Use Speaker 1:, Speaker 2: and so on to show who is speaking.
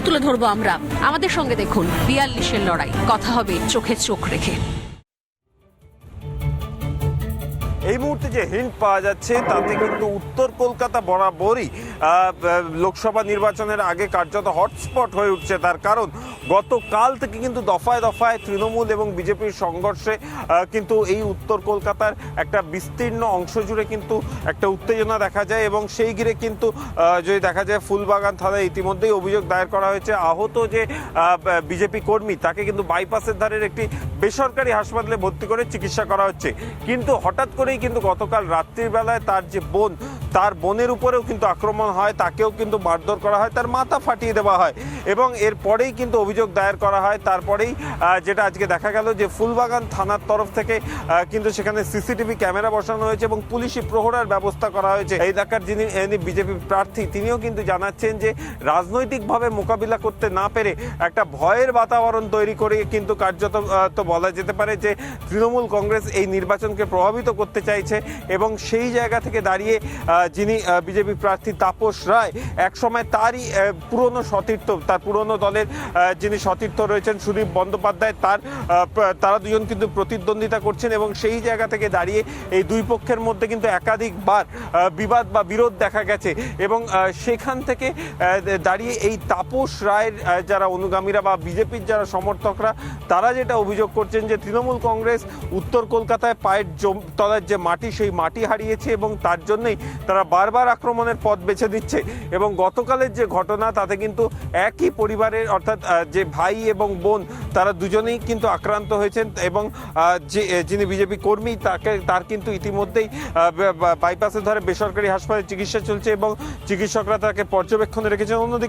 Speaker 1: তুলে ধরবো আমরা। আমাদের সঙ্গে দেখুন 42-এর লড়াই, কথা হবে চোখে চোখ রেখে।
Speaker 2: এই মুহূর্তে যে হিন্ট পাওয়া যাচ্ছে তাতে কিন্তু উত্তর কলকাতা বরাবরই লোকসভা নির্বাচনের আগে কার্যত হটস্পট হয়ে উঠছে। তার কারণ গতকাল থেকে কিন্তু দফায় দফায় তৃণমূল এবং বিজেপির সংঘর্ষে কিন্তু এই উত্তর কলকাতার একটা বিস্তীর্ণ অংশ জুড়ে কিন্তু একটা উত্তেজনা দেখা যায় এবং সেই ঘিরে কিন্তু যদি দেখা যায় ফুলবাগান থানায় ইতিমধ্যেই অভিযোগ দায়ের করা হয়েছে। আহত যে বিজেপি কর্মী তাকে কিন্তু বাইপাসের ধারের একটি বেসরকারি হাসপাতালে ভর্তি করে চিকিৎসা করা হচ্ছে। কিন্তু হঠাৎ করেই কিন্তু গতকাল রাত্রির বেলায় তার যে বোন, তার বোনের উপরেও কিন্তু আক্রমণ হয়, তাকেও কিন্তু মারধর করা হয়, তার মাথা ফাটিয়ে দেওয়া হয় এবং এরপরেই কিন্তু অভিযোগ দায়ের করা হয়। তারপরেই যেটা আজকে দেখা গেল যে ফুলবাগান থানার তরফ থেকে কিন্তু সেখানে সিসিটিভি ক্যামেরা বসানো হয়েছে এবং পুলিশি প্রহরার ব্যবস্থা করা হয়েছে। এই এলাকার যিনি বিজেপি প্রার্থী তিনিও কিন্তু জানাচ্ছেন যে রাজনৈতিকভাবে মোকাবিলা করতে না পেরে একটা ভয়ের বাতাবরণ তৈরি করে কিন্তু কার্যত তো বলা যেতে পারে যে তৃণমূল কংগ্রেস এই নির্বাচনকে প্রভাবিত করতে চাইছে এবং সেই জায়গা থেকে দাঁড়িয়ে যিনি বিজেপি প্রার্থী তাপস রায়, একসময় তারই পুরনো সতীর্থ, তার পুরনো দলের যিনি সতীর্থ রয়েছেন সুদীপ বন্দ্যোপাধ্যায়, তারা দুজন কিন্তু প্রতিদ্বন্দ্বিতা করছেন এবং সেই জায়গা থেকে দাঁড়িয়ে এই দুই পক্ষের মধ্যে কিন্তু একাধিকবার বিবাদ বা বিরোধ দেখা গেছে এবং সেখান থেকে দাঁড়িয়ে এই তাপস রায়ের যারা অনুগামীরা বা বিজেপির যারা সমর্থকরা তারা যেটা অভিযোগ করছেন যে তৃণমূল কংগ্রেস উত্তর কলকাতায় পায়ের তলার যে মাটি সেই মাটি হারিয়েছে এবং তার জন্যই তারা বারবার আক্রমণের পথ বেছে দিচ্ছে। এবং গতকালের যে ঘটনা তাতে কিন্তু একই পরিবারের অর্থাৎ যে ভাই এবং বোন তারা দুজনেই কিন্তু আক্রান্ত হয়েছেন এবং যিনি বিজেপি কর্মী তার কিন্তু ইতিমধ্যেই বাইপাসের ধারে বেসরকারি হাসপাতালে চিকিৎসা চলছে এবং চিকিৎসকরা তাকে পর্যবেক্ষণে রেখেছেন। অন্যদিকে